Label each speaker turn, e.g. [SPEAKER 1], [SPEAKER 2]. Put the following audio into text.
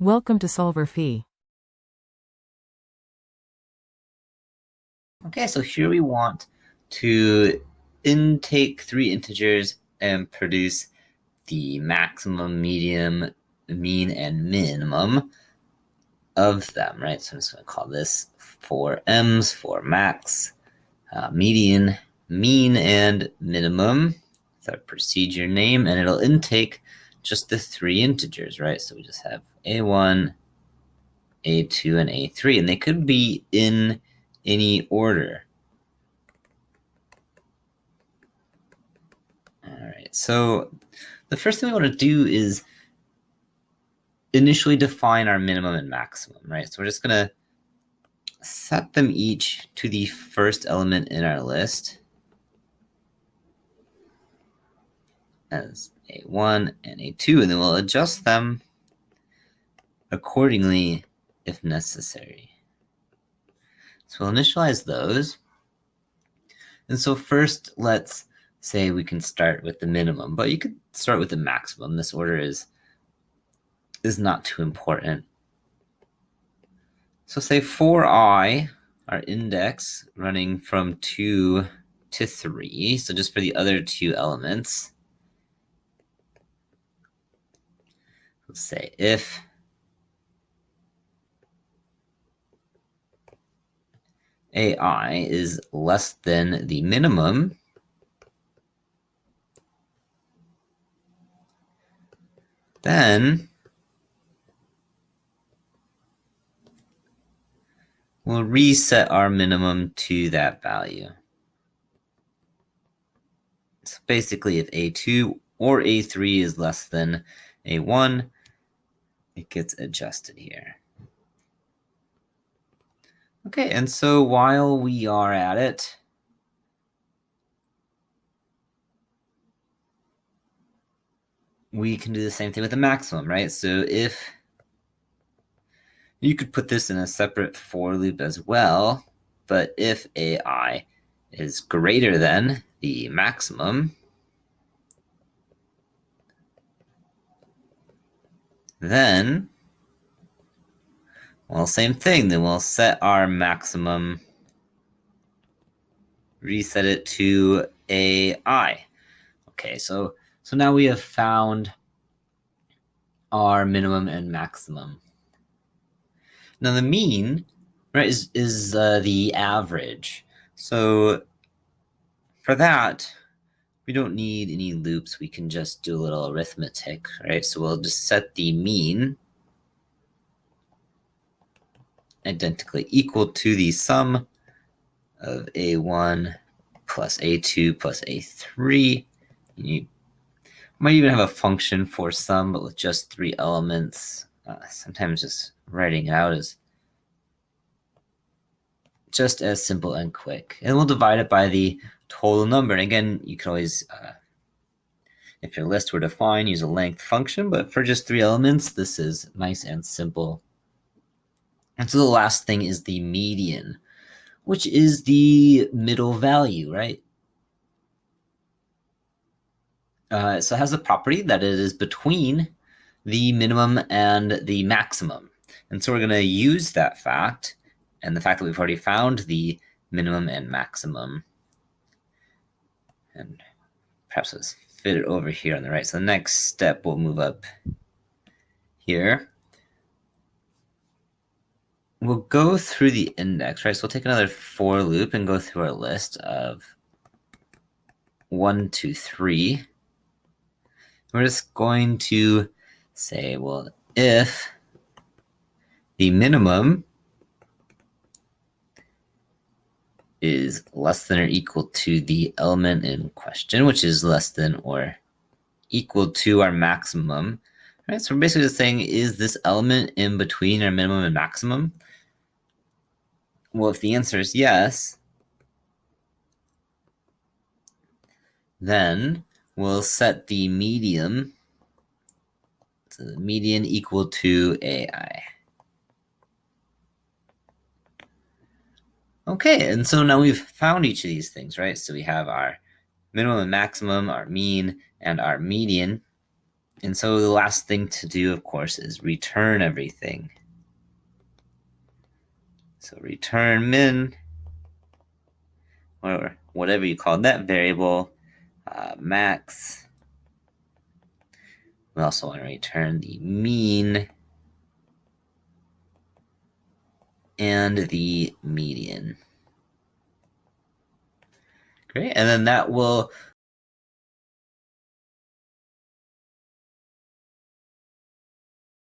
[SPEAKER 1] Welcome to solverfy.
[SPEAKER 2] Okay, so here we want to intake three integers and produce the maximum, medium, mean, and minimum of them, right? So I'm just going to call this 4m's for max, median, mean, and minimum. It's our procedure name, and it'll intake just the three integers, right? So we just have a1, a2, and a3, and they could be in any order. All right, so the first thing we want to do is initially define our minimum and maximum, right? So we're just going to set them each to the first element in our list as a1 and a2, and then we'll adjust them accordingly if necessary. So we'll initialize those. And so first, let's say we can start with the minimum, but you could start with the maximum. This order is not too important. So say for I, our index running from 2 to 3, so just for the other two elements, let's say if AI is less than the minimum, then we'll reset our minimum to that value. So basically, if A2 or A3 is less than A1, it gets adjusted here. Okay, and so while we are at it, we can do the same thing with the maximum, right? So if you could put this in a separate for loop as well, but if AI is greater than the maximum, then, well, same thing. Then we'll set our maximum, reset it to AI. Okay, so now we have found our minimum and maximum. Now the mean, right, is the average. So for that, we don't need any loops. We can just do a little arithmetic, right? So we'll just set the mean identically equal to the sum of A1 plus A2 plus A3. You might even have a function for sum, but with just three elements. Sometimes just writing it out is just as simple and quick. And we'll divide it by the total number. And again, you can always, if your list were defined, use a length function. But for just three elements, this is nice and simple. And so the last thing is the median, which is the middle value, right? So it has the property that it is between the minimum and the maximum. And so we're going to use that fact and the fact that we've already found the minimum and maximum. And perhaps let's fit it over here on the right. So the next step, we'll move up here. We'll go through the index, right? So we'll take another for loop and go through our list of 1, 2, 3. We're just going to say, well, if the minimum is less than or equal to the element in question, which is less than or equal to our maximum, right? So we're basically just saying, is this element in between our minimum and maximum? Well, if the answer is yes, then we'll set the median, so the median equal to AI. Okay, and so now we've found each of these things, right? So we have our minimum and maximum, our mean, and our median. And so the last thing to do, of course, is return everything. So return min, or whatever you call that variable, max. We also want to return the mean and the median. Great, and then that will